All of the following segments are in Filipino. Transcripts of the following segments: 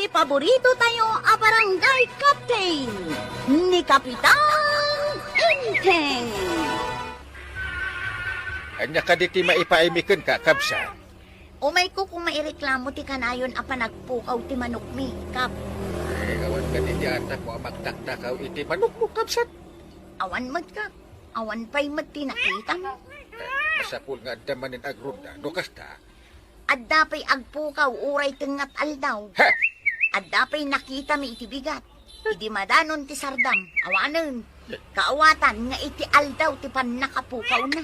iti paborito tayo a barangay captain ni Kapitan Enteng. Anya ka di ti maipaimikan ka, kabsa. Umay ko kung maireklamo ti kanayon a panagpukaw ti manok mi, Kap. Awan ka di ata ko magtaktakaw iti manok mo, kabsat. Awan mat, Kap. Awan pa'y mat ti nakita mo. Masapul nga damanin agrunda, nukasta. Adda pa'y agpukaw uray tingat aldaw. Ha! Adda pa'y nakita mi iti bigat. Idi madanon ti sardam, awanen. Kaawatan nga iti aldaw ti panakapukaw na.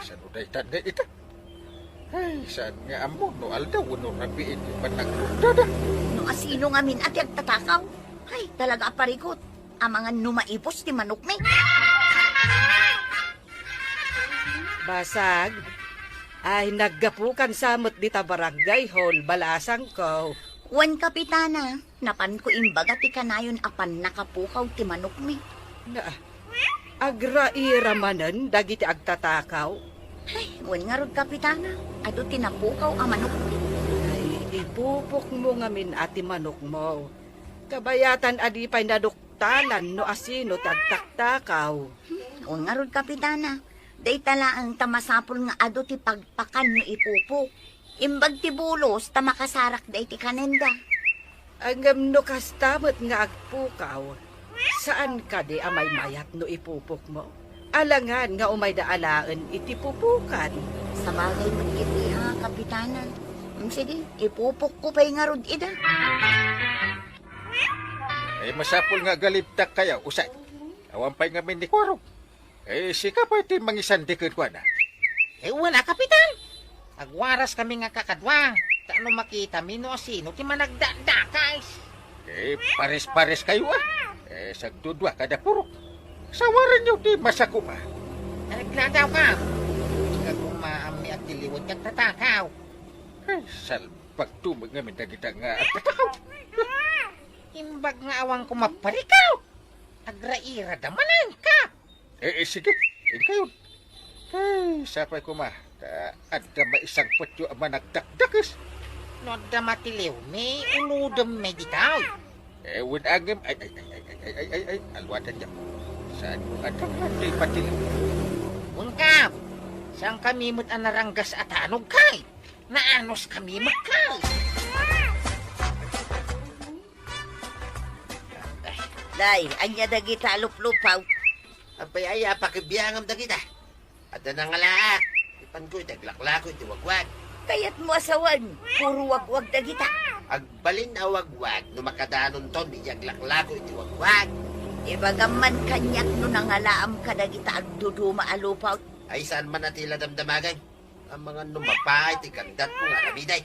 Saan uday tanda ita? Ay, saan nga amo, no aldaw, no rabiin ti panagrunda na. No asino nga min at tatakaw. Ay, talaga aparikot. Amangan numaipos ti manok mi. Basag, ay naggapukan samot di ta barangay hall, balasang ko. Wan kapitana, napan ko imbaga ti kanayon apan nakapukaw ti manok mi. Na, agraira manen, dagiti agtatakaw. Ay, wan nga rod kapitana, ato tinapukaw ang manok mi. Ay, ipupok mo nga min ati manok mo. Kabayatan adi pa'y naduktalan no asino tagtaktakaw. Wan nga rod kapitana, day tala ang tamasapol nga ado ti pagpakan no ipupok. Imbag ti bulos, tamakasarak day ti kanenda. Angam no kastamot nga agpukaw. Saan ka di amay mayat no ipupok mo? Alangan nga umay daalaan iti pupukan. Sa bagay mo iti ha, kapitana. Sige, ipupok ko pa'y nga rod ida. Ay, masapul nga galibtak kaya, usay. Awan pa'y nga min ni Kwaro. Sika pa iti mangisandikon ko na. Wala, kapitan. Agwaras kami nga kakadwa. Taano makita mi no sino ti managdadakais. Pares-pares kayo sagdudwa kada purok. Sawaran nyo di masakuma. Nagladaw ka. Kung maami at tiliwad kang tatakaw. Salpag tumag nga minagita nga at tatakaw. Imbag nga awang kumaparikaw. Agraira damanan ka. Sige, kayo. Sapay ko ma. At na isang patyo ang managdakdakis. No da matiliw, may unudam may ditaw. Win agam, ay, alwatan niya. Saan mo at ang di patilim? Ungkap, saan kami mo't anaranggas at anog kay? Naanos kami magkay? Day, anya dagita lup-lupaw. Apay ay pakibiyangam da kita. At na nga laak. Ipan ko itaglaklako iti wagwag. Kayat mo asawan, puro wag-wag dagita. Agbalin na wagwag no makadanon ton di aglaklako iti wagwag. Ibagaman kanyak no nangalaam ka dagita agduduma alupaw. Ay saan man natila damdamagay. Ang mga numapay ti kandat ko nga namiday.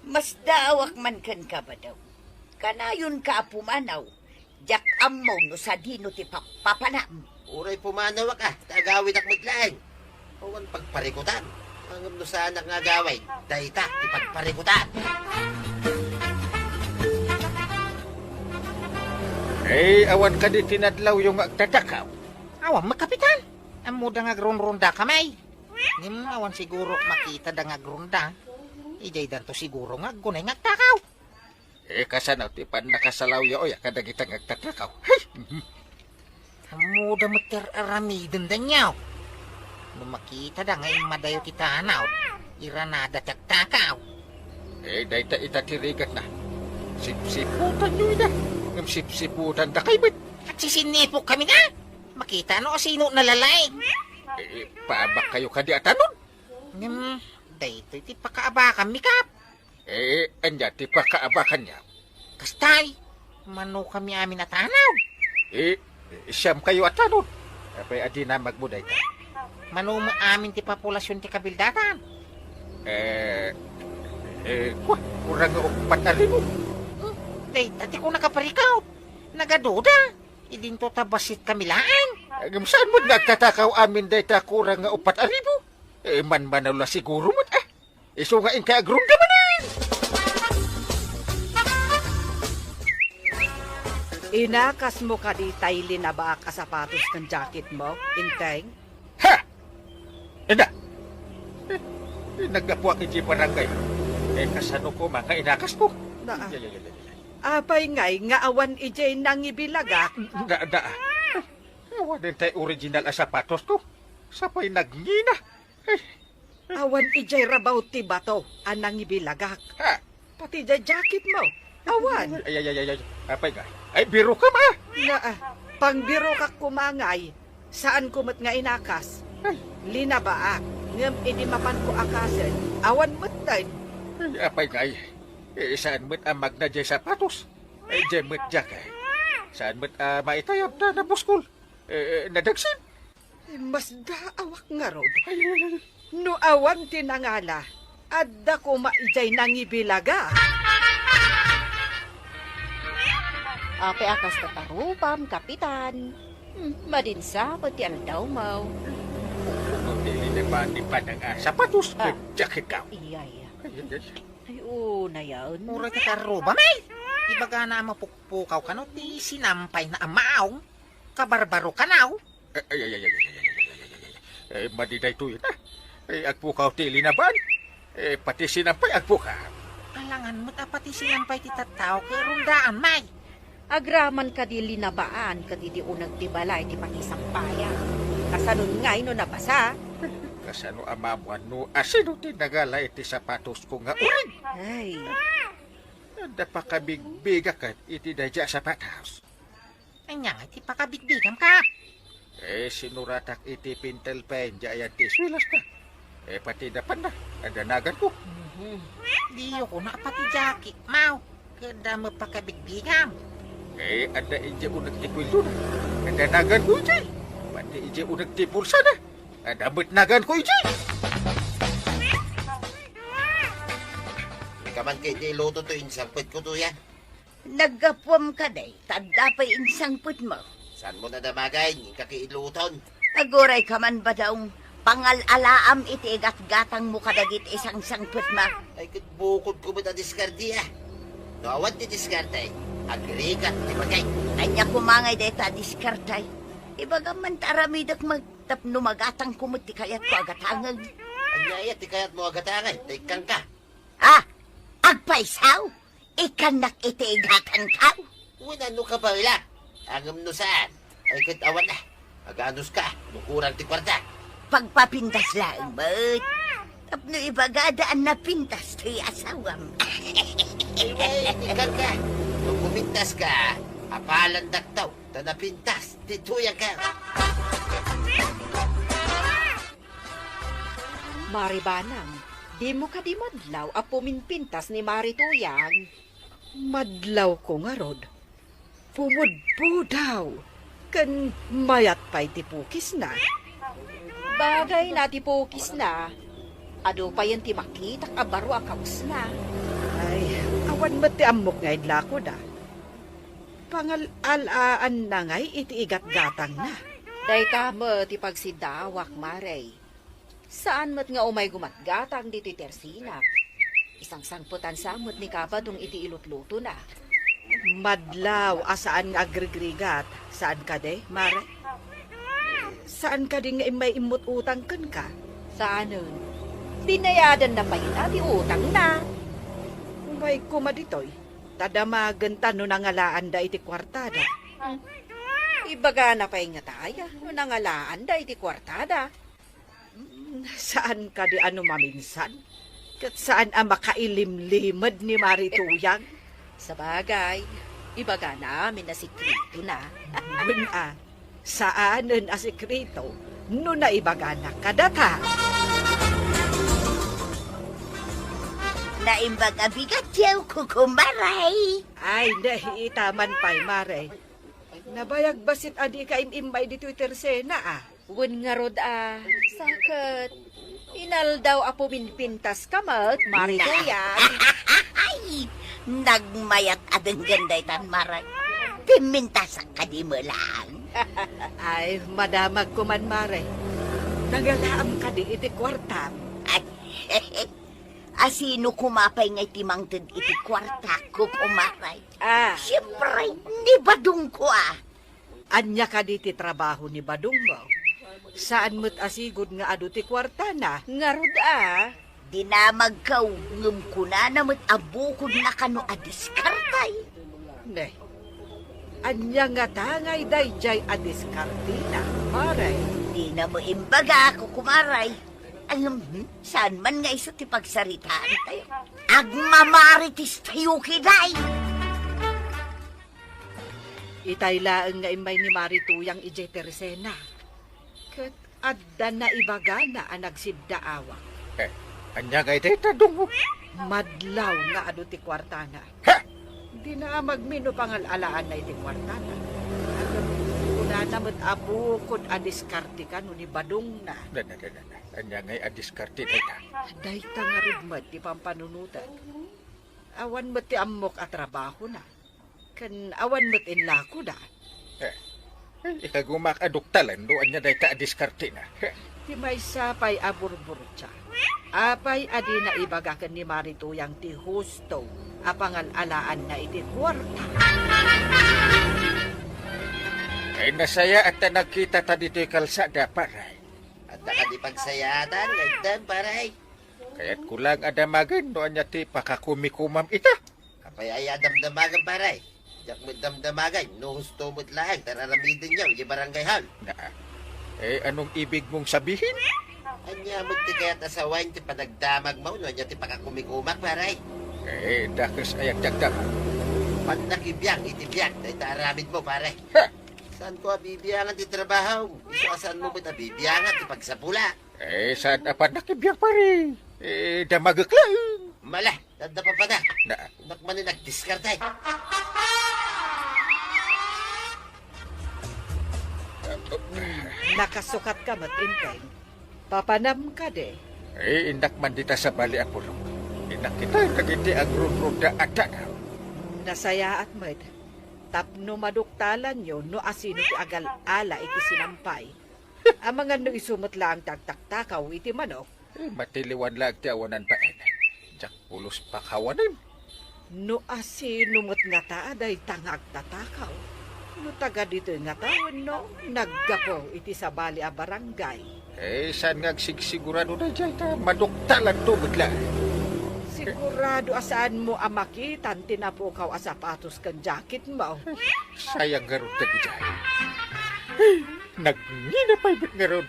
Mas daawak man kan ka ba daw? Kanayon ka pumanaw. Jak amaw no sa dino ti papanam. Uray pumanawa ka. Tagawin ak maglaeng. Awan pagparikutan. Ang no saan nga gaway. Dayta ti pagparikutan. Awan ka di tinadlaw yung agtatakaw. Awan magkapitan. Amo da nga grunrunda kamay. Nim awan siguro makita da nga grunda. Ijay danto siguro nga gunay nga takaw. Kasanaw ti pan nakasalaw ya oya kadagitang agtatakaw. Amo da mater aramiden da nyaw. No makita da nga yung madayo ti tanaw. Iranada takaw. Dayta itatirigat na. Sipsiputan nyo ina. Ng sipsiputan da kay bet. At sisinipok kami na. Makita no sino nalalay. Paabak kayo kadi atanon. Nim, dayto iti pakaabakan mikap. Anya ti pakaabakan niya. Kastay, mano kami amin at anaw. Siyam kayo atanon. Apay adi na magmuday ka. Mano mo amin ti populasyon ti kabildatan. Kurang upat na rin mo. Dati ko nakaparikaw. Nagaduda. Idinto tabasit kamilaan. Saan mo nagtatakaw amin dayta kurang nga 4,000? Man-manaw na siguro mo. Iso nga in kaagrong gamanin. Inakas mo ka di tayli na ba kasapatos ng jacket mo, Inteng? Ha! Ina! Naggapuak iti barangay. Kasano ko mga inakas ko? Na, Yay. Apay ngay nga awan ijay nang ibilagak. Da. Awan din tayo original ang sapatos ko. Sapay nagngina. Ay, Awan ijay rabaw ti bato anang ibilagak. ha? Pati jay jacket mo. Awan. Ay. Apay nga. Ay, biro ka ma. Na pangbiro ka kumangay. Saan kumot nga inakas? Linabaak. Ngam idi mapan ko akasen. Awan mo't tayo. Ay, apay nga. Saan mo't ang magna jay sapatos? Ay, jay mo't jakay. Saan mo't maitayab na nabuskol? Nadagsin. Mas daawak nga rod. No awan tinangala. Adda ko maijay nang ibilaga. Ape akas tatarupam, kapitan. Madinsa ko ti aldaw mo. Kung dili naman ni pa ng sapatos, Ah. jacket ka. Iyay. Ay. Ay, na yan. Mura ka karuba, may. Ibaga na mapukpukaw ka no, ti sinampay na amaong. Kabarbaro ka naw. Ay, madiday to yun, ha? Ay, agpukaw tili na ba? Pati sinampay agpukaw. Alangan mo't apati sinampay ti tattaw kay rundaan, may. Agraman ka di linabaan, ka di unag ti balay ti pakisampaya. Kasanun ngay no nabasa. Kasano amamuan no, asino tinagala iti sapatos ko nga urin? Ay, Nanda pa kabigbiga kat iti dadya sapatos. Anya, ti pakabigbigam ka. Sinuratak iti pintel pen, jayan ti swilas ka. Pati dapan na, andanagan ko. Diyo ko na apati jacket, mau. Kada mo pakabigbigam. Anda ije unag ti kwildo na. Andanagan ko ije. Pati ije unag ti pulsa na. Andabot nagan ko ije. Kaman kay ti luto to insangpit ko to yan. Nagapwam ka day, tadda pa insang put mo. Saan mo na damagay? Kakiiluton. Aguray ka man ba daw pangalalaam iti gat-gatang mo kadagit isang sangput mo. Ay, bukod ko mo na diskarte ah. No, awan ti diskarte. Agrikat, di ba kay? Anya kumangay day ta diskartay. Ibaga man taramidak magtapno magatang kumuti kayat ko agatangan. Anyaya, ti kayat mo agatangay. Tikang ka. Ah, agpaisaw, ikanak iti igatang tao. Unano ka pa wala? Angam no saan? Ay, awan na. Aganos ka. Nukurang ti kwarta. Pagpapintas lang, but tapno ibagadaan na pintas ti asawam. Ay, tikang ka. Nung kumintas ka, apalan daktaw. Tanapintas, tituya ka. Maribanang, di mo ka di madlaw a puminpintas ni Marituyang. Madlaw ko nga rod. Pumudpo daw. Kan mayat pa'y tipukis na. Bagay na ti pukis na. Ado pa yan ti makita kabaro akaws na. Ay, awan mo ti amok nga idlako da. Pangal-alaan na ngay iti igat-gatang na. Day ka mo ti pagsidawak, Maray. Saan mat nga umay gumatgatang dito tersina? Isang sangputan samot ni kabadong iti ilutluto na. Madlaw, asaan nga agrigrigat? Saan ka de, Mare? Saan ka di nga may imut utang kan ka? Saanon? Binayadan na pa yun ati utang na. May kumaditoy. Tadamagan tano nangalaan da iti kwartada. Ibaga na pa yung nga tayo. Nangalaan da iti kwartada. Saan ka di ano maminsan? Kat saan ang makailimlimad ni Marituyang? Sa bagay, ibaga namin na sikrito na. Buna, saanan a sekreto, no naibaga na kadata. Naimbag abigat yaw kukumaray. Ay, nahiitaman pa'y, Mare. Nabayag basit adi ka imimbay di Twitter sena ah. Wen nga rod sakit. Inal daw apo minpintas kamat, Marituyan. Ay, nagmayat adeng ganday tan maray. Pimintas ka di mo lang. Ay, madamag ko man, Mare. Nagalaam ka di iti kwartam. Ay, asino kumapay ngay timangtid iti kwarta ko kumaray. Siyempre, ni badung ko ah. Anya ka di ti trabaho ni Badong mo. Saan mo't asigod nga ado ti kwarta na? Nga rod Dinamag kaw, ngum ko na namit abukod na kano adiskartay. Ne. Anya nga tangay dayjay adiskartina, maray. Di na mo imbaga ako kumaray. Alam, saan man nga iso ti pagsaritaan tayo. Agmamaritis tayo kiday. Itaylaan nga imay ni Marituyang ije Teresena. Kat adda na ibaga na ang nagsibdaawa. Anya nga itay mo. Madlaw nga ado ti kwartana. Ha! Di na magmino pangalalaan na iti kwartana. Alam, kuna naman abukod adiskarte ka no ni Badong na. Anya nga adiskarte na ita. Dayta nga rugmad ti pampanunutan. Awan mo ti amok at trabaho na. Kan awan mo't inlako da. Ikagumak aduktalan do anya dayta adiskarte na. Ti may sapay aburburo siya. Apay adi na ibagakan ni Marituyang ti husto apangalalaan na iti kwarta. Ay nasaya at nagkita ta dito'y kalsada paray. At di pagsayatan, gagdan, paray. Kaya't kulang adamagan no anya ti pakakumikumam ita. Kapay ay damdamagan, paray. Diyak mo damdamagan, no husto mo't lang, tararamidin niyo, yung barangay hall. Na, anong ibig mong sabihin? Anya mo't ti kaya't asawain ti panagdamag mo, no anya ti pakakumikumak, paray. Dakas ayak dagdag. Panakibiyang, itibiyang, dahil taaramid mo, paray. Ha! Saan ko abibiyangan ti trabaho? Saan mo mo't abibiyangan ti pagsapula? Saan apan nakibiyang pare? Damagaklang. Mala, tanda pa pa na. Na, Nakmanin nagdiskartay. Nakasukat ka mo't inteng. Papanam ka de. indak man dita sa bali apulong. Inak kita kagiti ang run-runda at na. Nasaya at mo't. Tapno maduktalan nyo no asino ti agal ala iti sinampay. Ang mga no isumot lang tagtaktakaw iti manok. Matiliwan lang ti awanan pa Jak pulos pa kawanan. No asino mo't nga taaday tangag tatakaw. No taga dito nga taon no naggapo iti sa bali a barangay. Saan nga sigurado na dyan ta maduktalan to bigla. Sigurado asaan mo ang makitan tinapukaw a sapatos kan jacket mo. Sayang garod na dyan. Nagngina pa ibig garod.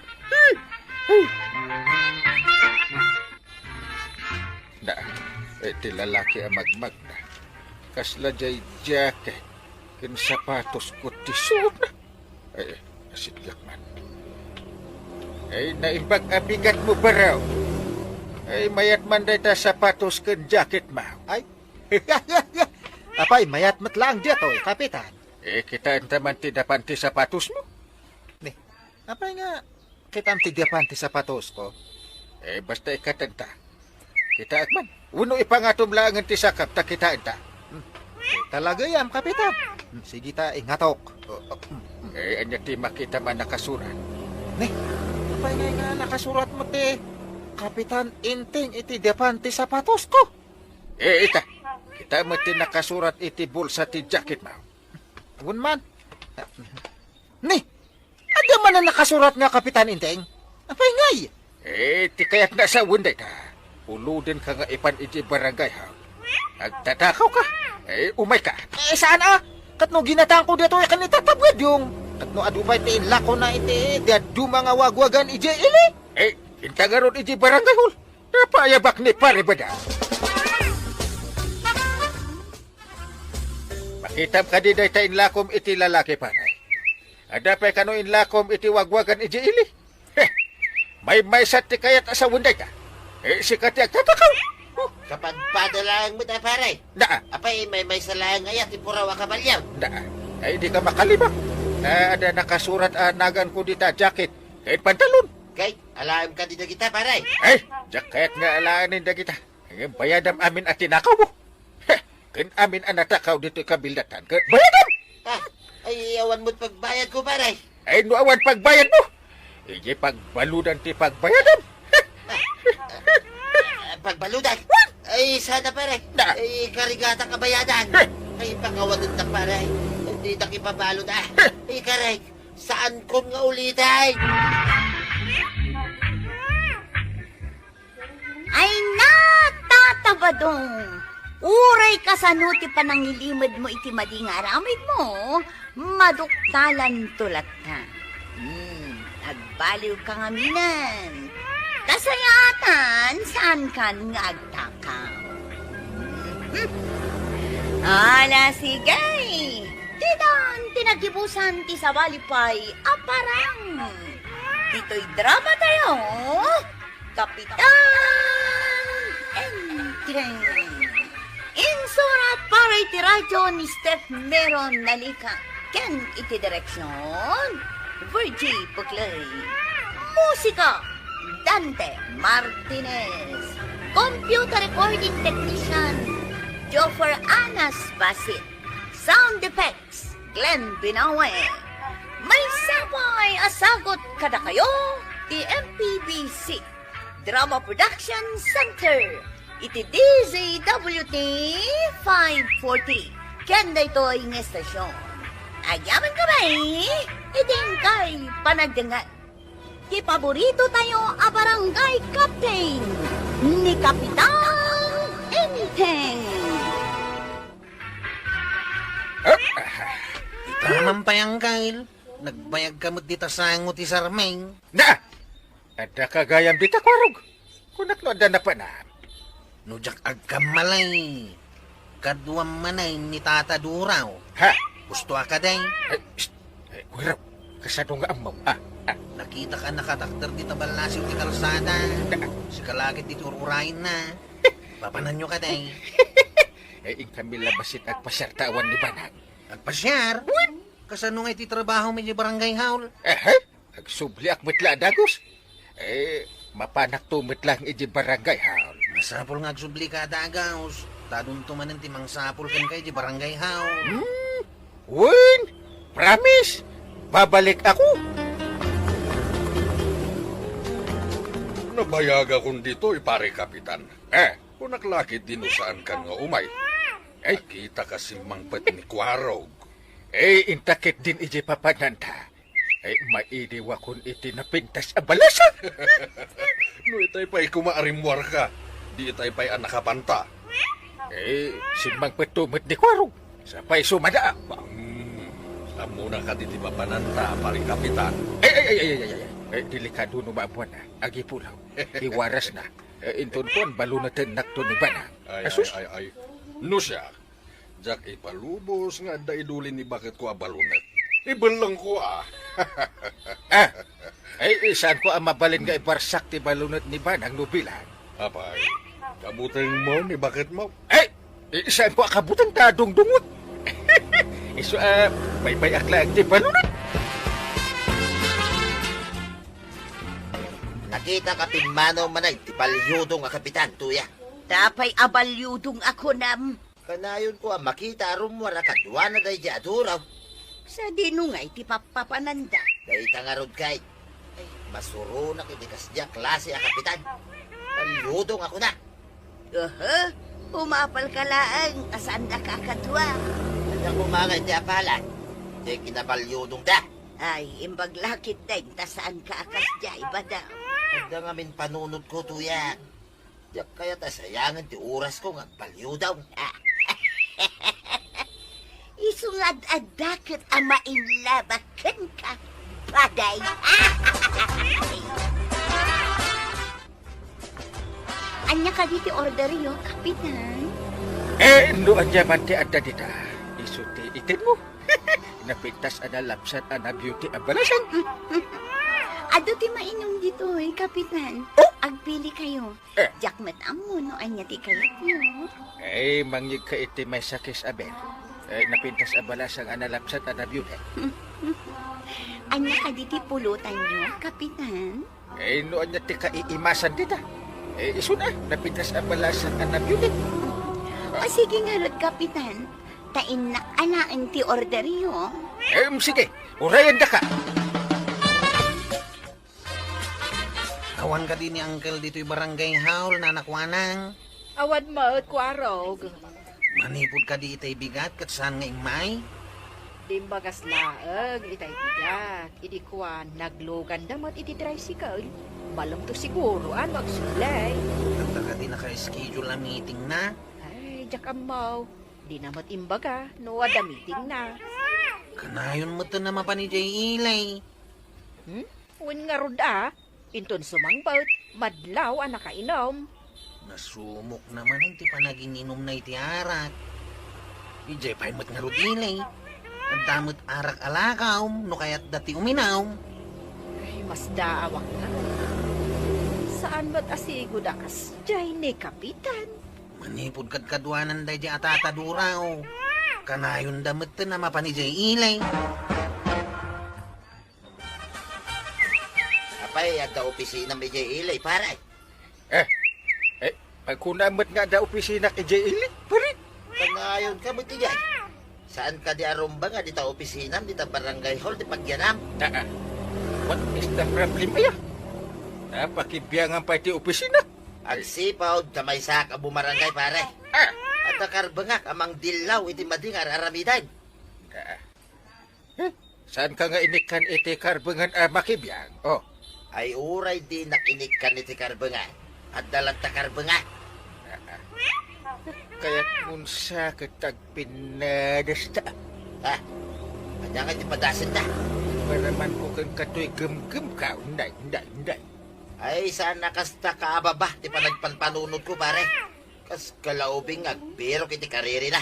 Na, ti lalaki ang magmag na. Kasla jay jacket. Kin sapatos ko tisuot na. Asidgak man. Naimbag abigat mo ba raw? Mayat man dahil sapatos kin jacket mo. Ay, apay, mayat matlang dito, kapitan. Kita entaman ti dapan ti sapatos mo. Apay nga, kita ang tidiapan ti sapatos ko. Basta ikatanta. Kita akman. Uno ipangatom lang ti sakap ta kita enta. Talaga yan, kapitan. Sige ta, ingatok. Anya ti makita man nakasuran. Apay nga nakasurat mo ti, Kapitan Inting iti diapan ti sapatos ko. Ita. Kita mo ti nakasurat iti bulsa ti jacket mo. Agun man. Ada man na nakasurat nga Kapitan Inting? Apay ngay? Ti kaya't nasa wunday ta. Uludin ka nga ipan iti barangay ha. Nagtatakaw ka. Umay ka. Saan Katno ginatang ko dito kan itatabwid yung. Katno adubay ti inlako na iti dadu mga wagwagan ije ili. Intagaron iti barangay hol. Napayabak ni pare bada. Makitab ka di day ta inlakom iti lalaki pare. Adapay kano inlakom iti wagwagan iti ili. May sat ti kayat asa wunday ka. Sikat yak tatakaw. Kapag padalang mo tayo, paray. Naa. Apay, may salayang ngayat, ipurawa ka balyaw. Naa. Di ka makalibak. Ada nakasurat nagan ko dita jacket. Kahit pantalon. Kay, alam ka din na kita, paray. Jacket nga alaanin na kita. Ngayon bayadam amin at tinakaw mo. Kan amin ang natakaw dito kabildatan. Bayadam! Ay, awan mo't pagbayad ko, paray. Nuawan pagbayad mo. Ije pagbaludan ti pagbayadam. Pagbaludan. Ay, sana, paray. Ay, karigata kabayadan. Ay, pangawanan na, paray. Hindi na kipabalo na. Ay, karay. Saan ko nga ulitin? Ay natatabadong. Uray ka sa nuti pa nang ilimad mo iti mading aramid mo, maduktalan tulat ka. Nagbaliw ka nga minan. Kasayatan, saan kan nga agtakaw? Ala, sigay! Tidan, tinagibusan ti sa balipay, aparang. Dito'y drama tayo, Kapitan Enteng. Insurat para iti radyo ni Steph Meron nalika. Ken iti direksyon, Virgie Puglay. Musika, Dante Martinez. Computer recording technician, Joffer Anas Basit. Sound effects, Glenn Binawe. May sabay asagot kada kayo, ti MPBC Drama Production Center. Iti DZWT 540. Kenda ito ang estasyon. Ayaman ka ba iting kay panagdangan. Ti paborito tayo a barangay captain ni Kapitan Enteng. Tamang payang kail. Nagbayag kamot dita sangot ti Sarmeng. Na! Ada kagayam dita kwarog. Kunak no ada na pa na. Nujak agkamalay. Kadwam manay ni Tata Duraw. Ha? Gusto ka day. Wiraw, kasado nga amaw. Nakita ka nakatakter dita balasyo ti kalsada. Si kalagit dito ururain na. Papanan nyo ka day. Ing kami labasit at pasyartawan ni Banang. Agpasyar. Kasano nga iti trabaho mi di barangay haul. Agsubli ak mitla dagos. Mapanak tumit lang iji barangay haul. Masapol nga agsubli ka dagaos. Tadun tumanan ti mangsapol kan kay di barangay haul. Win! Promise! Babalik ako! Nabayag akong dito, pare kapitan. Kung naklakit din saan ka nga umay. Kita kasi mangpet ni Kwarog. Intakit din iji papananta. Maidiwa kun iti napintas abalasa. No itay pa'y kumaarimwar ka. Di itay pa'y anakapanta. Simang petumit ni Kwarog. Sapay sumada. Amo na ka diti papananta, pare kapitan. Delikado no maabuan na. Agi pulaw. Iwaras na. Inton po ang balunatan nakto ni Banang. Asus? No siya. Jak ipalubos nga daidulin ni bakit ko abalunet. Ibalang ko Saan ko ang mabalin nga ibarsak ti balunat ni Banang nubilan? Apay, kabutang mo ni bakit mo? Saan ko akabutang tadong dungot? May akla ang ti balunat. Nakita ka pinmanaw manay, ti palyudo nga kapitan, tuya. Tapay abalyudong ako nam. Kanayon ko ang makita rumwara kadwa na day aduraw. Sa dinungay ti papapananda. Day tangarod kay. Masuro na kitikas diya klase ang kapitan. Palyudong ako na. Umapal ka laang asan na kakadwa. Kanya kumangay di apalan. Di kinapalyudong da. Ay, imbag lakit din, tasaan ka akas diya, iba daw. Handa nga min panunod ko, tuya. Diyak kaya tasayangan ti oras ko nga palyo daw. Isungad adakit ang mainlabakan ka, baday. Anya ka diti order yo, kapitan? No anya man ti adda dita. Isuti itin mo. Napintas ana lapsat ana beauty abalasan. Ado ti mainom dito, kapitan. Agpili kayo. Jakmet amo no anya ti kayat yo. Mangyig ka iti may sakis aben. Napintas abalasang ana lapsat ana beauty. Anya ka diti pulutan yo, kapitan? No anya ti kaiimasan dita. Iso na, napintas abalasang ana beauty. O sige nga rod, kapitan. Tain na anaan ti order yo. Sige, urayan da ka. Awan ka din ni Uncle dito'y barangay haul na nakwanang. Awad mo, Kwarog. Manipod ka di itay bigat kat saan nga imay? Dimbagas laang, itay bigat. Idi kwan, naglogan damat iti tricycle. Balam to siguro, magsulay. Kanta ka di naka-schedule na meeting na. Ay, jak amaw. Di na matimbaga, no adamiting na. Kanayon mo to naman pa ni Jay Ilay. Uwin nga rod inton sumangbaut, madlaw ang nakainom. Nasumok naman ang ti panagininom na iti arak. Ijay pa'y mat nga rudilay. Ang damot arak alakaw, no kaya't dati uminaw. Ay, mas daawak na. Saan ba't asigo das? Jay ni Kapitan. Manipod kad kadwanan day di atataduraw. Kanayon damot to naman pa ni Jay Ilay. Apay, at da opisina may Jay Ilay, paray. Pagkunamot nga da opisina kay J.L. Parit. Pangayon ka mo tigay. Saan ka di arumba nga, di ta opisina, di ta barangay hall, di pagyanam. What is the problem, aya? Napakibiyangan pa iti opisina. Ang sipaw, damay sa ka bumarangay, paray. At nakarbangak, amang dilaw, iti madingar aramidan. Saan ka nga inikan iti karbangan makibiyang? Oh, Ay uray di nakinig ka ni ti karbangan. At dalang takarbanga. kaya't unsa katag pinadasta. Ha? Kanya nga di padasin na. Para man ko kang katoy gem-gem ka. Unday. Ay, saan nakasta ka ababa? Di pa nagpanpanunod ko, pare. Kas kalaubing agbiro kiti kariri na.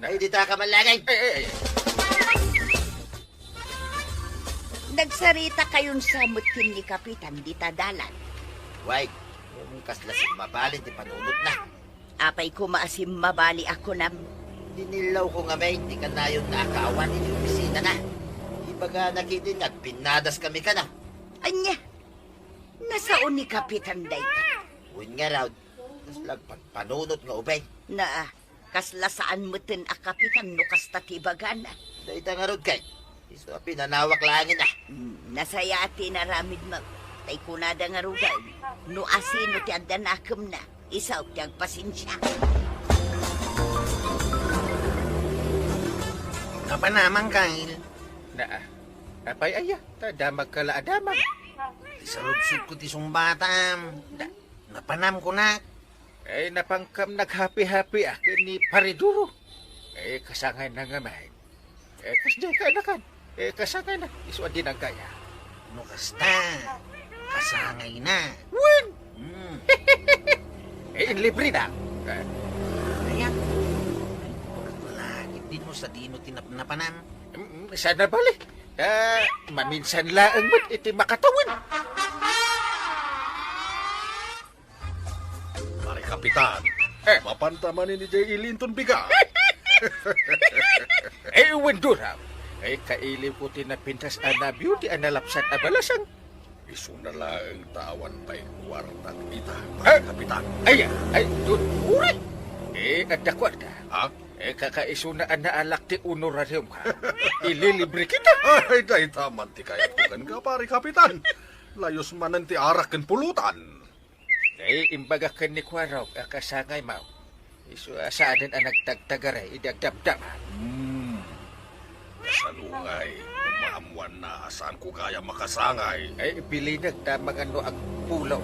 Ay, di ta ka malagay. Ay. Nagsarita kayon sa mutin ni Kapitan di tadalan. Wait, kung kaslasing mabali, di panunod na. Apay ko maasim mabali ako nam. Dinilaw ko nga may, di ka na yun nakaawan, di opisina na. Ibaga nakitin at pinadas kami ka na. Anya, nasaon ni Kapitan dayta. Uwin nga raw, tas lagpagpanunod nga ubay. Na, kasla saan mutin a Kapitan no kasta tibagan. Dahita nga rod kay, iso pinanawak langin na. Nasayati na ramid mo. Tay kunada nga rugal. No asino ti adanakem na. Isaw ti agpasensya. Kapanamang Kyle. Apay aya, tadamag kala adamag. Isarudsud ko ti sumbatam. Napanam ko na. Napangkam naghapi-hapi ni Pariduro. Kasangay na nga may. Kasdi ka na kan. Kasangay na, iswa din ang kaya. No kasta. Kasangay na. Wen! Libre na. Ayan. Lagi din mo sa dino tinapnapanan. Sana bali. Maminsan laang mo't iti makatawan. Pare Kapitan, mapantaman ni Jay Ilinton biga. Wendura. Kaili po tinapintas na beauty analapsan abalasang. Isu na lang tawan pa'y kwartang ita, Pare Kapitan. Ay, dun, uray. Ada kwarta. Ha? Kakaisunaan na alak ti honorarium ka. Ililibre kita. Ay, dahi taman ti kaya bukan ka, Pare Kapitan. Layos manan ti arak ken pulutan. Imbaga ka ni Kwaraw, kasangay mau. Isu saanin ang nagtagtagaray, idagdabdab. Kasalungay, umaamuan na saan ko kaya makasangay. Pili nagdamang ano ang pulaw.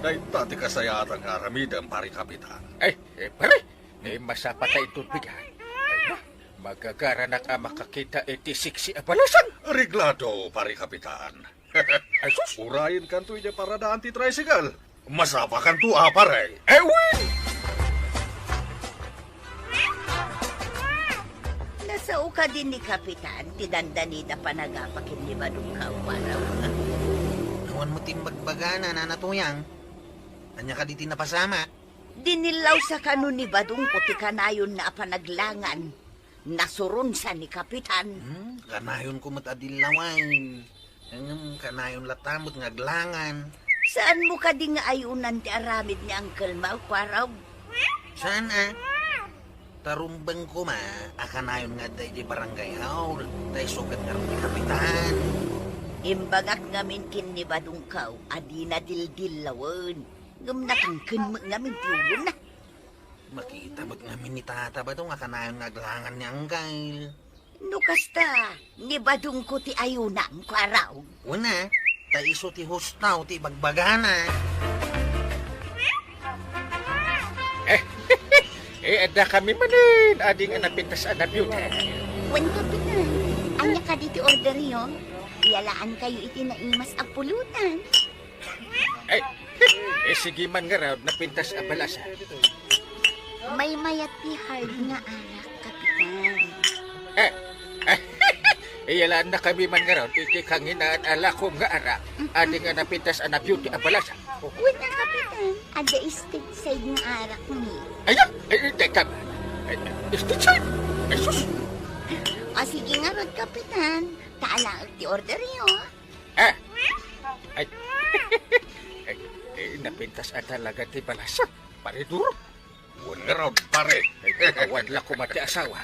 Dahi tati kasayatan nga aramidang, Pare Kapitan. Pare, masapa tayo tubigan. Magagaranak ang makakita iti siksi abalasan. Reglado, Pare Kapitan. Asus! Urayin kanto niya para daan ti tricycle. Masapa kanto pare. Ewan! Nasao ka din ni Kapitan, tidandanida panagapakin ni Badong Kawaraw. Nawan mo timbagbagana na natuyang. Anya ka di tinapasama. Dinilaw sa kanu ni Badong puti kanayon na panaglangan. Nasurunsa ni Kapitan. Kanayon ko matadilawain. Kanayon latamot nga glangan. Saan mo ka di nga ayunan ti aramid ni Uncle Mau, Kwaraw? Saan tarumbang ko akanayon nga day di barangay hall. Day sugat nga rin ni Kapitan. Imbagak ngamin kin ni Badong Kaw, adi na dildilawan. Ngumnakangkin mo ngamin ti ulo na. Makita ba't namin ni Tata ba itong akanayon nga glangan ni Anggail? No kasta, ni Badong ko ti ayunan, Kwaraw. Una, taiso ti hustaw ti bagbagana. Ada kami manin. Adi nga napintas na beauty. Wen kapitan, anya ka dito order yo. Yalaan kayo iti naimas ag pulutan. Ay, sige man nga raw, napintas balasa. May mayat ti hard nga anak, kapitan. Iyalaan na kami man nga raw, ikikanginaan alakom nga arak. Adi nga napintas na beauty balasa. Wen na kapitan, ada istig side nga arak ni. Ayan, teka ba? Istitsan. Ay, sus. O sige nga rod, kapitan. Taala ti order yo. Ay, napintas talaga ti balasa. Pariduro. Huwag nga raw, pare. Kawan la ko mati asawa.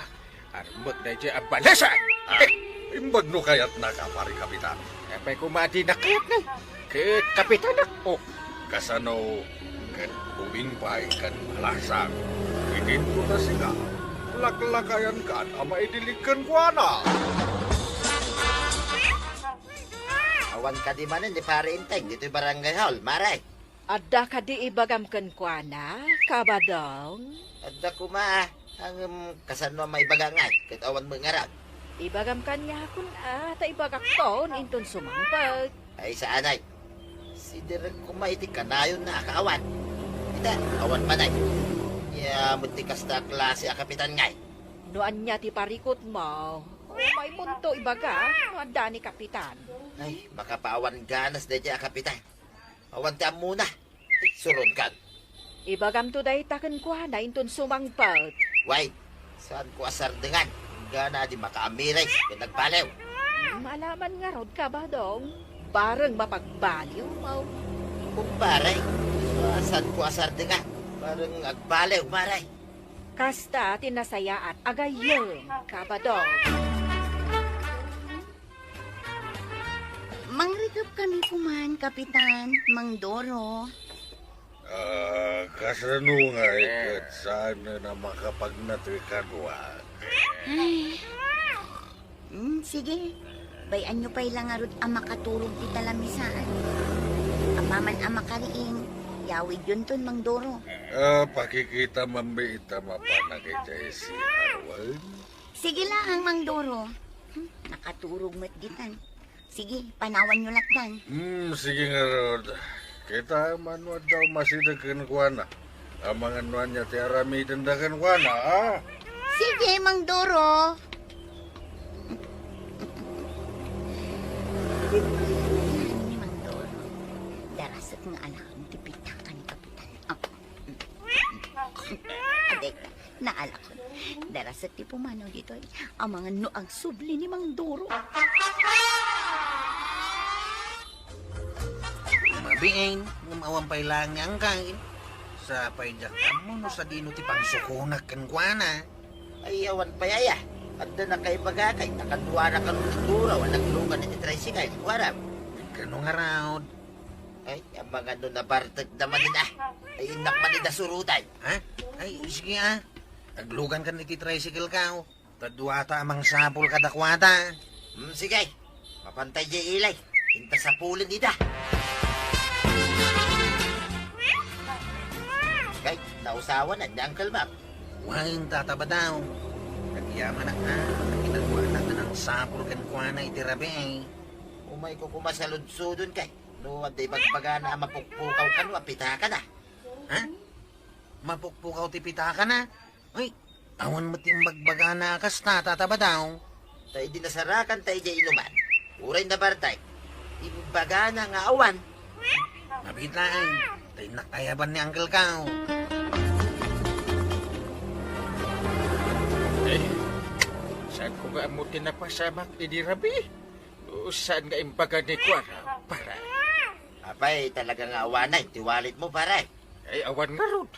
Armag na dyan ang balasa. Imbag no kaya't naka, pare kapitan. Kapay kumati na kayat na. Kaya kapitan na. Oh, Kasano, kan ubing pa'y kan malasang. Idin ko na sila. Laklakayan kan, ama idilikan ko na. Awan ka di manin, di pare inteng. Dito'y barangay hall, maray. Adda ka di ibagam ken kuana, kabadong. Adda ko ma, ang kasano may bagangay, kat awan mo ngarag. Ibagam kanya kun ta ibagak ton inton sumangpag. Ay saanay, si direk ko maiti kanayon na akaawan. Ita, awan manay. Ya, muntikas na klase a kapitan ngay. Noan niya ti parikot mo. May munto ibaga, no adda ni kapitan. Ay, makapaawan ganas na dyan a kapitan. Awan ti muna. Surod kan. Ibagam to day taken kuana inton sumangpag. Wait, saan ko asar dengan? Gana di makaamiray, pinagpalew. Malaman nga rod ka ba dong? Bareng mapagbaliw mo. Kumparay, saan ko asar dengan? Parang agbalew, maray. Kasta tinasaya at agayong kabadong. Mangrigap kami kuman, kapitan. Mang Doro. Kasano nga ikat sana na makapagnatikan wa. Ay. Sige. Bayan nyo pa'y lang arod ang makaturog ti talamisaan. Amaman ang makariing. Yawid yun ton, Mang Doro. Pakikita mambiita mapanagitay si Arwan. Sige lang, Mang Doro. Nakaturog mat gitan. Sige, panawan nyo lakdan. Sige nga Rod. Kita manwa daw masidagan ko na. Ang mga nuan niya ti arami dandagan ko na, ah. Sige, Mang Doro. Ni Mang Doro. Darasat nga anak ang tipitakan ni Kapitan. Adek, naala ko. Darasat ti pumanaw dito ang mga noang subli ni Mang Doro. Mabiin, umawan pa'y lang ang kain. Sa pa'y mo no sa dino ti pangsukunak kan kuana. Ay, awan pa yaya. Adda na kay bagakay, nakadua na ka ng turaw, naglungan ni tricycle, warap. Ganong araw. Ay, ang mga no na bartag naman nila. Ay, inak man nila surutan. Ha? Ay, sige ah. Naglugan ka ni ti tricycle ka. Tadwata amang sapul kadakwata. Sige. Mapantay di ilay. Hinta sa pulin nila. Kay, nausawan na niya ang kalmap. Wain tataba daw. Nagyaman na ka. Naginagawa na ng sapul kan kuana itirabi eh. Umay ko kumasaludsudon kay. No, aday magpagana mapukpukaw ka no, apita ka na. Ha? Mapukpukaw ti pita ka na? Ay, awan mo ting bagbagana kas na tataba daw. Tay dinasarakan tay di inuman. Uray na bartay. Imbagana nga awan. Mabitlaan. Tay nakayaban ni Uncle Kao. Saan ko nga mo tinapasamak idirabi? Saan nga imbaga ni Kuara? Para. Apay, talagang awanay. Tiwalit mo, paray. Ay, awan nga rod.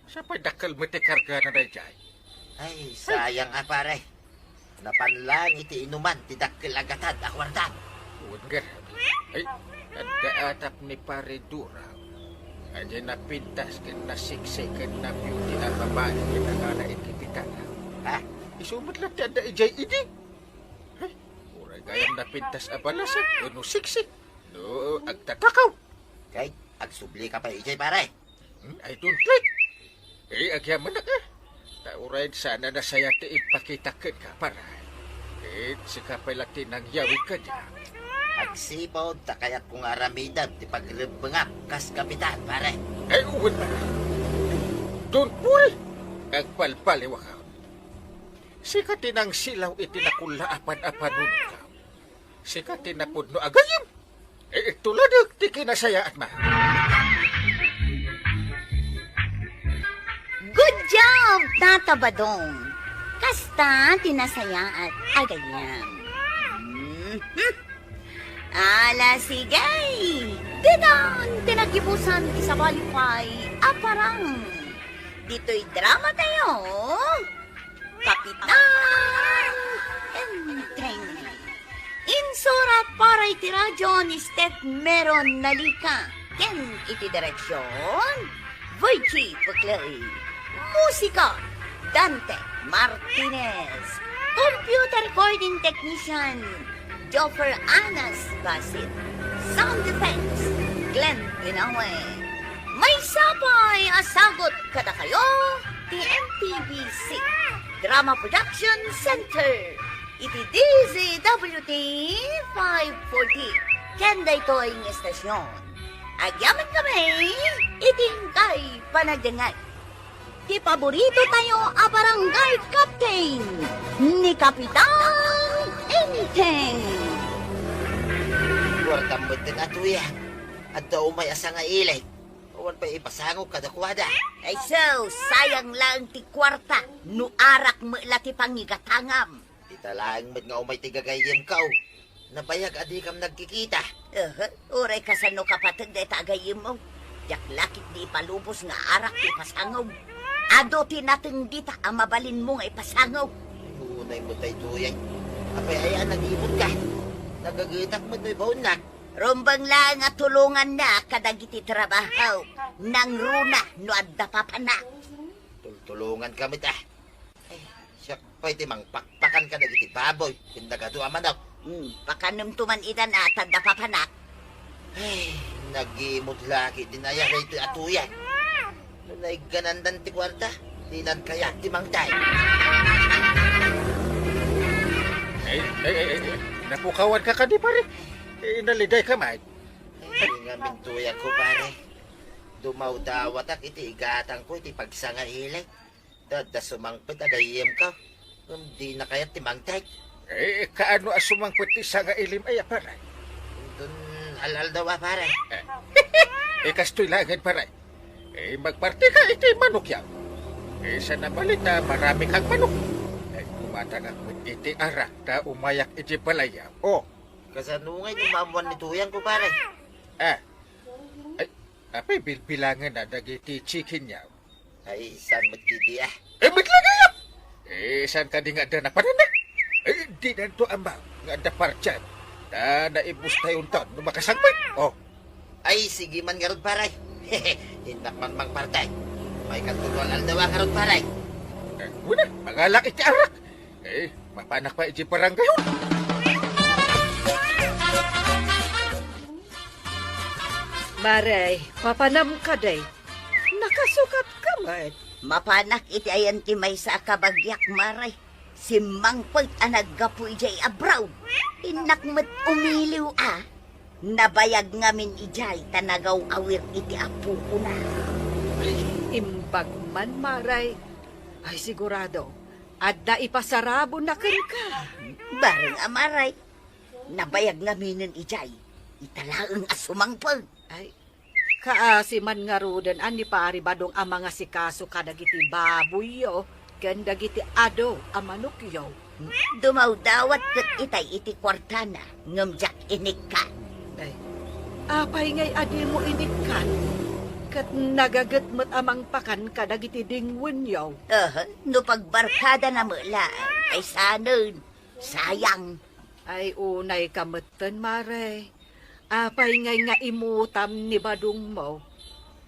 Sa padakal mo ti karga na dayjay. Ay, sayang paray. Napanlang iti inuman, tidakil agatad, akwardan. Uwan nga rod. Ay, nagkaatap ni Pare Dura. Ay, napintas ka na siksikan na beauty ang babae kinangala ikipitana. Ha? Isumat lang tanda ijay idi. Ay, uray gayang napintas abalasa. No siksik. No, agtatakaw. Kay, agsubli ka pa ijay, paray. I don't like. Eh, agyaman na ka. Tauray sana na saya ti ipakitakan ka para. Si kapay lati nang yawi ka niya. Agsipaw, takayat kong aramidan, ti pagribengap, kas kapitan, pare. Ay, uwan na. Doon pul, agpalpaliwa ka. Si katinang silaw itinakula-apan-apan nun ka. Si katinapod no agayim. Tuladag ti kinasaya at ma. Good job, Tata Badong. Kasta tinasaya at agayam. Ala sigay! Dinan, tinagibusan sa balipay, aparang. Dito'y drama tayo. Kapitan Enteng. Insurat para iti radyo ni Steph Meron Nalika. Ken iti direksyon, Virgie Puklay. Musika, Dante Martinez. Computer recording technician, Joffer Anas Basit. Sound effects, Glenn Pinawe. May sapay asagot kada kayo, TMTBC Drama Production Center. Iti DZWT 540. Kenda ito ang estasyon. Agyaman kami, iting kay panagdangat. Di paborito tayo a barangay captain ni Kapitan Enteng. Kwartang betin ato yan. At daw may asa nga ilay. Awan pa ipasangog kadakwada. Ay so, sayang lang ti kwarta, no arak mo lati pangigatangam. Talaang met nga umay tigagayem kao. Nabayag adi kam nagkikita. Uray ka sa no kapatid de tagayim mo. Jak lakit di palubos nga arak ti pasangog. Ado tinateng dita ang mabalin mo nga ipasangog. Unay mo tayo tuyay. Apay ayan nag-ibot ka. Nagagitak mo to'y baunak. Rumbang lang nga tulungan na kadagiti trabaho. Nang runa no adda papana. Tulungan kami ta. Siya pwede mang pakpakan ka nagiti baboy. Pindagado amanap. Pakanam tuman idan at adda papana. Ay, nag-imot laki. Dinaya kayo ito'y atuyan. Nunay ganandan ti kwarta. Dinan kaya ti mangtay. Napukawan ka ka di pare. Naliday ka man. Ay, nga mintuyan ko pare. Dumaw dawat ak iti igatang ko iti pagsanga ilay. Dada sumangpit agayem ka. Di na kaya ti mangtay. Kaano asumang pati sa nga ilim ay pare. Dun halal daw pare. Kastoy langan pare. Magparti ka iti manok yan. Sa nabalita marami kang manok. Kumatagak mo iti arak na umayak iti balaya. Kasanungay numamuan ni tuyang ko pare. Apay bilbilangan na dagiti chicken niya. Ay, saan magkiti ah? Maglagayap! Saan ka di nga da na panana? Di na ito ama nga da partyan. Naibus tayong taon nung makasangpit. Ay, sige man garod paray. Hinak man mang partay. May katulwal aldawa garod paray. Una, mangalak iti arak. Mapanak pa iti parang gayon. Maray, papanam ka day. Nakasukat ka man. Mapanak iti ayan ti may sa kabagyak maray. Si Mangpag anaggapu ijay abraw. Inakmet umiliw Nabayag ngamin ijay tanagaw awir iti apu ko na. Imbag man, Maray. Ay sigurado, adda ipasarabo na ka. Bareng amaray. Nabayag ngamin ijay. Italaang asumangpag. Ay, kaasi man nga rudan ani pari badong ang mga sikaso kadagiti baboy yo. Ken dagiti ado amanok yo. Dumaw dawat ket itay iti kwartana ngamjak inik ka. Ay, apay ngay adi mo inikan. Kat nagagat mo't amang pakan kadagiti dingwen yo. No pagbarkada na mula ay sanon. Sayang. Ay unay kametten, Mare. Apay ngay nga imutam ni badong mo.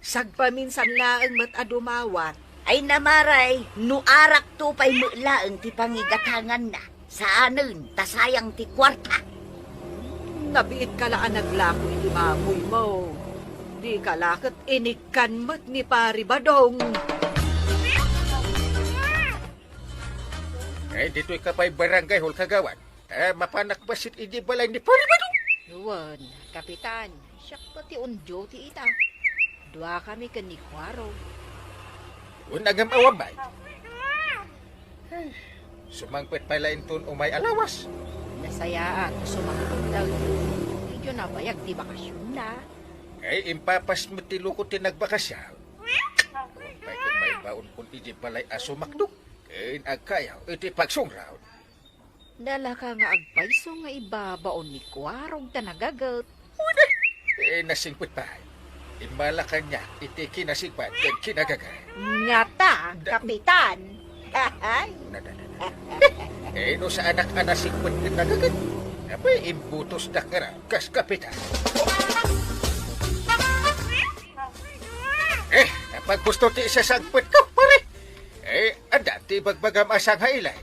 Sagpaminsan laeng mo't adumawat. Ay namaray, nuarak to pa'y mulaang ti pangigatangan na. Saanon, tasayang ti kwarta. Nabiit ka laan naglakoy di baboy mo. Di kalakot inikan mo't ni pari badong. Ay, dito'y kapay barangay hol kagawan. Mapanak basit iji balay ni Paribado. Luwan, kapitan, siya pati on duty ita. Dua kami kan ni Kwaro. Unang awambay. Sumangpit pala inton umay alawas. Nasayaan, sumangkutag. Medyo nabayag di bakasyon na. Ay, impapas mo tiluko tinagbakasyaw. Umpay kung may baon kung iji balay asumakdok. Kain agkayaw, iti pagsungraw. Dala ka nga agpaiso nga ibabaon ni Kwarong tanagagat. Nasingpit pa. Imala ka niya, iti kinasigpat, kag kinagagay. Ngata, kapitan. Ay, No sa anak-anak singpit kinagagat. Abay, imbutos na kara, kas kapitan. Kapag gusto ti isa sagpit ko, pare. Anda, ti bagbagam asang hailay.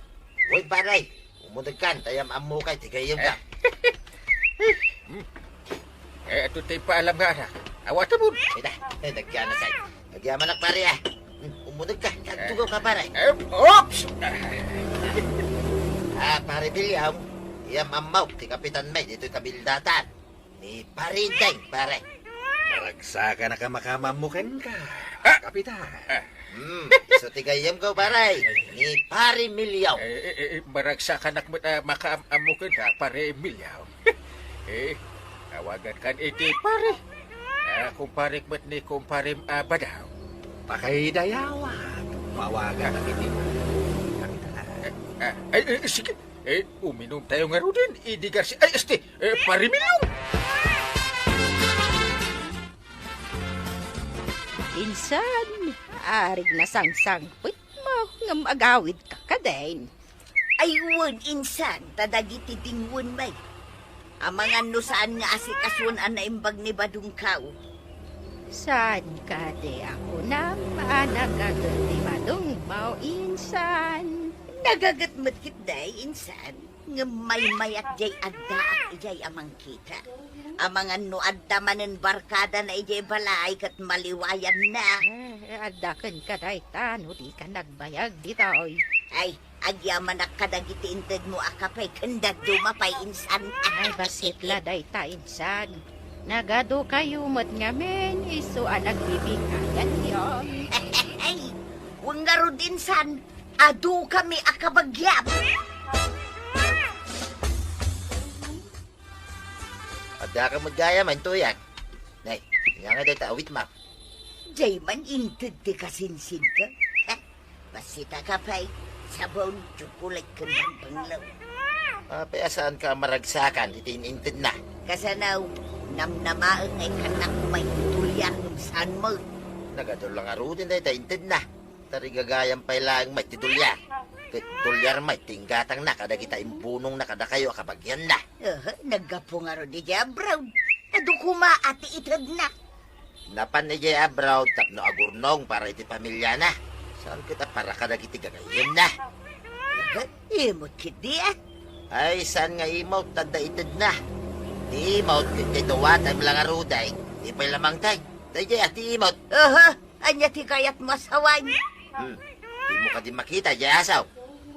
Uy, paray. Umunod kan, tayam amo kay tigayam ka. Ito tayo paalam nga anak. Awata mo. Ida, nagyan na sa'yo. Nagyaman na pare ah. Umunod ka, tugaw ka pare. Oops! Pare William, iyam amaw, ti Kapitan May, dito'y kabildatan. Ni Parinteng, pare. Maragsa ka na kamakamamukan ka, kapitan. So tigayam ko, pare. Ni Pare Milyaw. Maragsa ka nak makaamukin ka, pare Milyaw. Tawagan kan iti pare. Kumparik mat ni kumparim Badaw. Pakaidayawan. Mawagan ang iti. Kapitan. Sige. Uminom tayo nga rin. Idigar si... pare Milyaw. insan, arig na sangsangpit mo nga magawid ka kadain. Ayun, insan, tadagiti dingwon may. Amangan no saan nga asikasun na imbag ni Badungkaw. Saan ka de ako na maanagagat ni Madong Mau insan? Nagagatmat kit day, insan. Nga may at jay adda at ijay amang kita. Amangan no adda manen barkada na ijay balay kat maliwayan na. Adakan ka day tano di ka nagbayag ditoy. Ay, agyaman na kadagiti inted mo akapay kandag dumapay insan. Ay, basit la day ta insan. Nagado kayo mat ngamen, iso nagbibikayan yon. Ay, huwag nga ro din san. Adu kami akabagyap. Ada ka magaya man to yan. Nay, nga nga day taawit ma. Jay man inted di kasinsin ka. Basita ka pa'y sabon, tsukulat ka ng panglaw. Payasaan ka maragsakan, itinintid na. Kasanaw, namnamaang ay kanak may tulyan ng saan mo. Nagadol lang arutin day, taintid na. Tarigagayang pa'y lang may titulya. Tulyar may tinggatang na, kada kita impunong na kada kayo akabagyan na. Naggapo nga ro di Jay Brown. Adu kuma ati itad na. Napan ni Jay Abraw, tapno agurnong para iti pamilya na. Saan kita para kada kiti gagayim na? Imot kit di Ay, saan nga imot, tanda itid na. Di imot, kiti tuwa tayo lang aruday. Di pa'y lamang tayo. Day Jay, ati imot. Anya ti kayat masawan. Di mo ka di makita, Jay Asaw.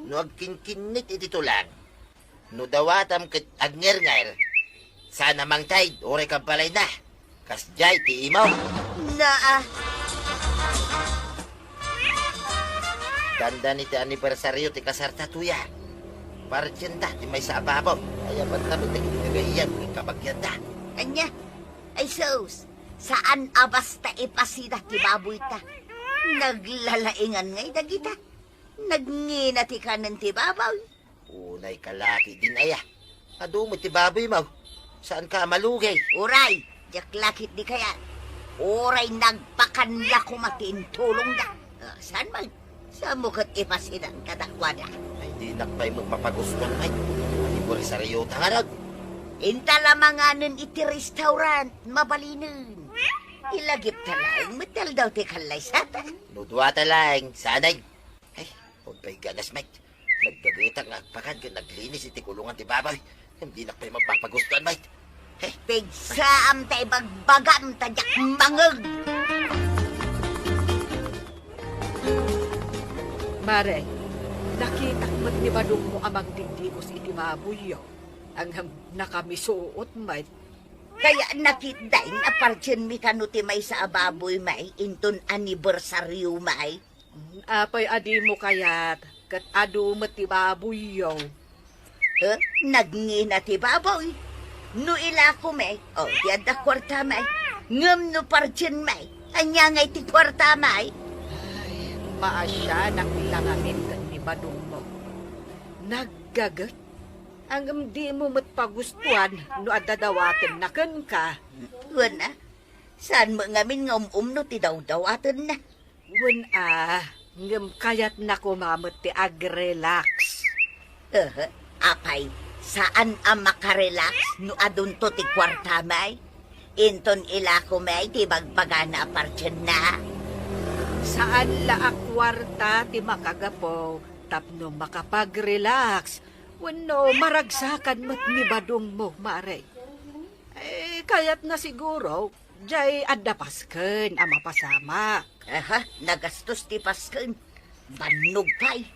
No agkinkinit iti tulang. No dawatam kit agnger-nger. Sana mang tayo, ore ka balay na. Kas Jay, ti imaw. Na Tanda ni ti anibersaryo ti kasarta tuya. Para tiyanda, ti may sa ababaw. Ay, ba't namin ti kinagayan, kabagyan da. Anya, ay sos, saan abasta ipasida ti baboy ta? Naglalaingan ngay dagita. Nagngina ti kanan ti babaw. Unay kalaki din aya. Ado mo ti baboy mo. Saan ka malugay? Uray, jaklakit di kaya. Uray nagpakanla kumatin tulong da. Saan man? Sa mukat ipasidan kadakwada. Ay, di nakpay magpapaguston ay. Anibersaryo tangarag. Intalamanganan iti restaurant, mabalinin. Ilagip talang, matal daw ti kalay satan. Nudwa talang, sanay. Ay, huwag pa'y ganas, mate. Nagdagitang agpakan ka naglinis iti kulungan ti baboy. Hindi na pa'y magpapagustuhan, mate. Hey, Pigsaam tay bagbagam tadyak mangag. Mare, Nakitak mat ni Badong mo amang dindigos iti mabuyo. Ang nakamisuot may. Kaya nakitdain apartyan mi kanuti may sa ababoy may inton anibersaryo may. Apay adi mo kayat kat adu mat ti babuyo. Nagngina ti baboy. No ila ko may, di ada kwarta may. Ngam no partyan may, anya ngay ti kwarta may. Ay, maasya nakilangamin kan ni Badong mo. Naggagat. Ang di mo matpagustuhan no adadawaten na kan ka. Wana, saan mo ngamin nga no ti daw-dawatan na. Ngam kayat na kumamot ti ag-relax. Apay, saan ang makarelax no adun to ti kwarta may? Inton ila ko may ti bagbaga na apartyan na. Saan la akwarta ti makagapo tapno makapag-relax. Wano maragsakan mat ni Badong mo, Mare. Kayat na siguro, jay adapasken ang mapasamak. Nagastos ti pasken. Banog pay.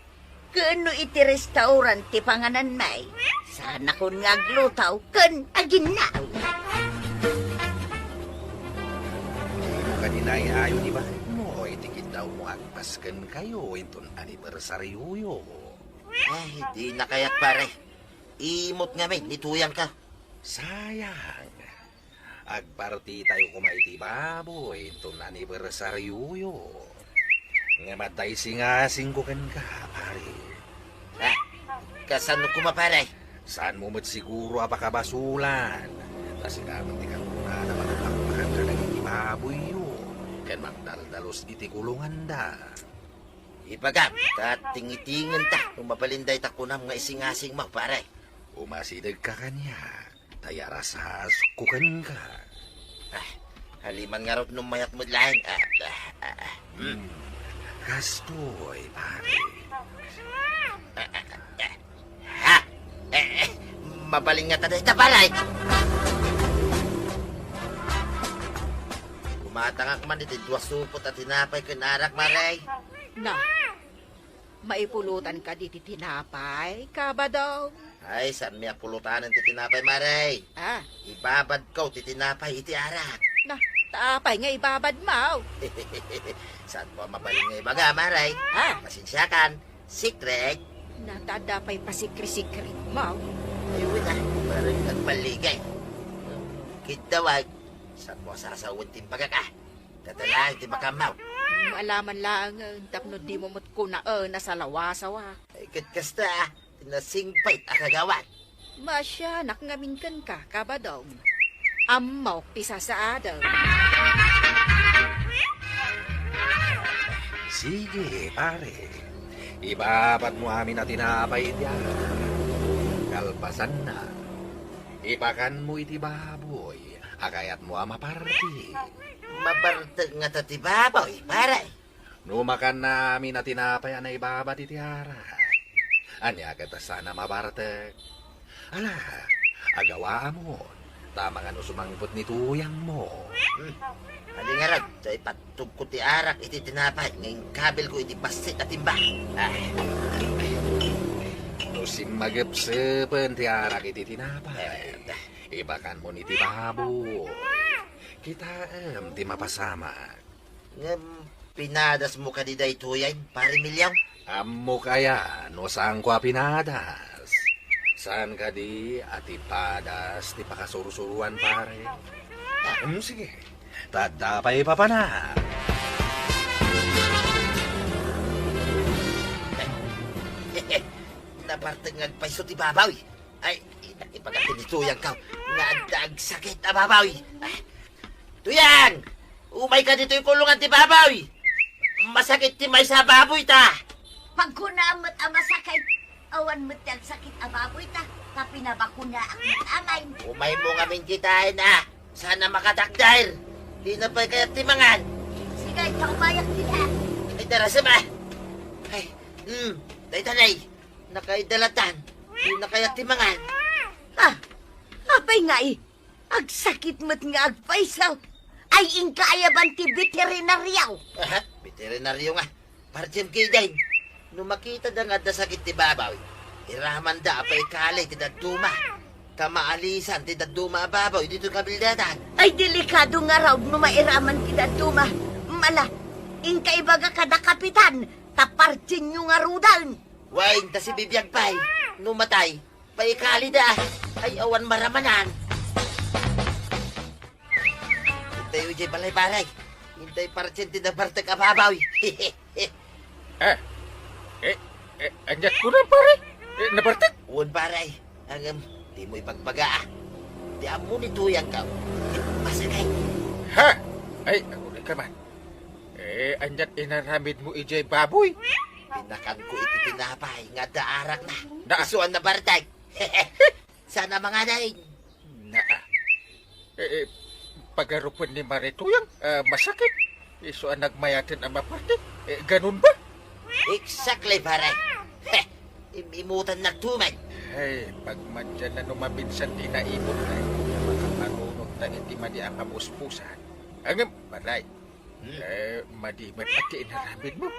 Kano iti restaurant ti panganan may. Sana kun nga glutaw, kan aginaw. Kanina ay ayo di ba? Mo, itikit daw mo agpaskan kayo inton anibersaryo yo. Ay, di na kaya't pare. Imot nga may, nituyang ka. Sayang. Agparti tayo kumaiti baboy inton anibersaryo yo. Nga matay singasing ko kan ka, pare. Kasano kumapare? Saan mo mat siguro apakabasulan? Kasi naman di ka muna naman ang ka ng baboy yo. Kan magdaldalos iti kulungan da. Ipagam, tatingitingan ta. Umapalinday ta kunam nga isingasing mo, pare. Umasidag ka kanya. Tayarasas kukan ka. Haliman nga rot nung mayat mo lain. Kastoy, pare. Mabaling nga taday ta, pare. Kumatangak man iti dua supot at tinapay kanarak, maray. Na, maipulutan ka di ti tinapay, Kabadong. Ay, saan miya pulutanan ti tinapay, maray? Ibabad ko ti tinapay iti arak. Na, taapay nga ibabad mo. Saan po mabaling nga ibaga, maray? Pasensyakan, secret. Natadapay pa sikri-sikri mo. Ayun na, parang nagpaligay. Kitawag, saan mo sasawin timbaga ka? Dadalahin ti makamaw. Alaman lang, tapno di mo ko na nasa lawasawa. Ay, kasta, nasingpay akagawan. Masya, nakngaminkan ka, Kabadong. Amaw, pisa sa adaw. Sige, pare. Ibabat mo amin na tinapay iti kalpasan na. Ipakan mo iti baboy. Akayat mo maparti. Mabartag nga ta ti baboy, pare. Numakan namin na tinapay na ibabat iti ara. Anya kita sana mabartag. Ala, agawaan mo. Tama nga no sumangipot ni tuyang mo. Ali nga rag, sa ipatub ko ti arak iti tinapay. Ngayong kabel ko iti basit at timba. No simagapsapan ti arak iti tinapay. Ibakan mo ni ti baboy. Kita ti mapasama. Pinadas mo ka di day tuyay, pare Milyaw? Amo kaya, no saan ko pinadas? Saan ka di at ipadas ti pakasurusuruan pare? Sige, tadapay pa na. Nabartag ngagpaiso ti babaw. Ay, ipagatin ni tuyang ka. Nadag sakit na babaw. Tuyang! Umay ka dito yung kulungan ti babaw. Masakit ti may sa baboy ta. Pag kunamot ang masakay, awan mo't ang sakit ang baboy ta. Kapinabakuna ang amay. Umay mo kaming kitain na. Sana makadakdair. Di na pa kaya timangan. Sige, kaumayak kita. Ay, darasama. Ay, day tanay. Nakaidalatan. Di na kaya timangan. Apay nga agsakit mo't nga agpaisaw. Ay ingkaayaban ti veterinaryaw. Veterinaryo nga. Parjem kidain. No makita da nga da sakit ti babaw, iraman da pa ikalay ti daduma. Kamaalisan ti daduma babaw, dito kabildatan. Ay, delikado nga raw no mairaman kita duma. Mala, inkaibaga kada kapitan, tapartin nyo nga rudan. Wain ta si bibiyag pay, no matay, paikali da, ay awan maramanan. Hintay ujay balay-balay, hintay partin ti da parte kababaw. Anyat ko na, pare. Nabartak. Uwan paray, ang di mo ipagbaga. Di amo ni tuyang ka. Masakay. Ha? Ay, ako na ka man. Anyat inaramid mo ijay baboy. Pinakan ko iti pinapay nga daarak na. Na- Isuan na bartay. Sana mga daing. Naa. Pagarupan ni Marituyang, masakit. Iso ang nagmayatin ang maparte. Ganun ba? Exactly paray. Imutan na tumay. Ay, pag madyan na numabinsan di naibot na makamarunong na iti madi ang pamuspusan. Ang malay. Madimat at inaramid mo.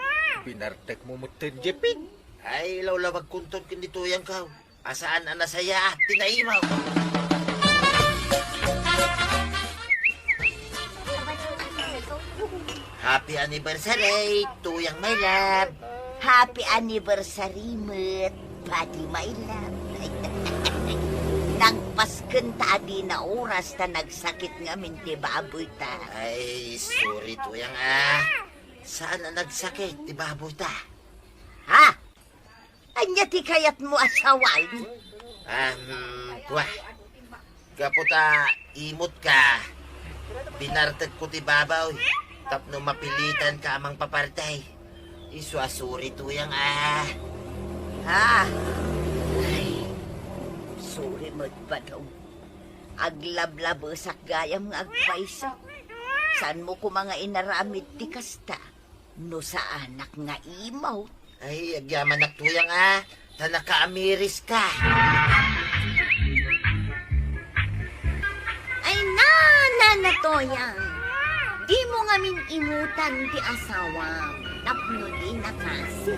Binartag mo mo tenjepin. Ay, lawlawag kuntod kindi tuyang ka. Asaan ang nasaya? Tinaimaw. Happy anniversary, tuyang my love. Happy anniversary, Mat. Pati my love. Nagpasken ta di na oras ta nagsakit nga minti baboy ta. Ay, sorry tuyang Saan na nagsakit, ti baboy ta? Ha? Anya ti kayat mo asawan? Kuha. Kaputa, imot ka. Binartag ko ti babaw. Tapno mapilitan ka amang papartay. Iswasuri tuyang Ha? Ay, sorry magpadaw. Aglablabesak gayam nga agpaysa. Saan mo ko mga inaramid ti kasta? No sa anak nga imaw. Ay, agyaman na tuyang Ta naka-amiris ka. Ay na to yan. Di mo nga min imutan ti asawa. Tapno di nakasi.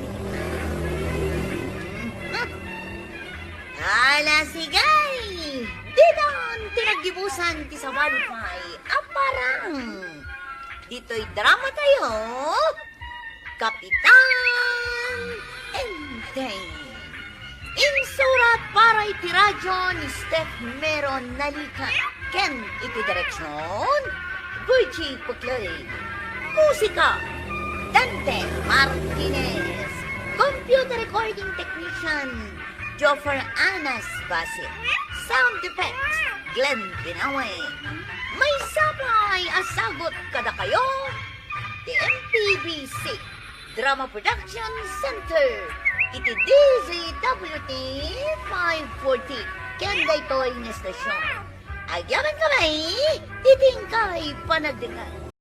Ala sigay! Di doon tinagibusan ti sa Wi-Fi. Aparang! Dito'y drama tayo. Kapitan Enteng. Insurat para iti radyo ni Steph Meron Nalika. Ken iti direksyon. Gucci Pucloy. Musika. Dante Martinez. Computer recording technician. Joffer Anas Basit. Sound effects. Glenn Binaway. May sabay asagot kada kayo. The MPBC Drama Production Center. Iti DZWT 540. Kenday toy na stasyon. Agyaman kamay. Titingkay panagdingan.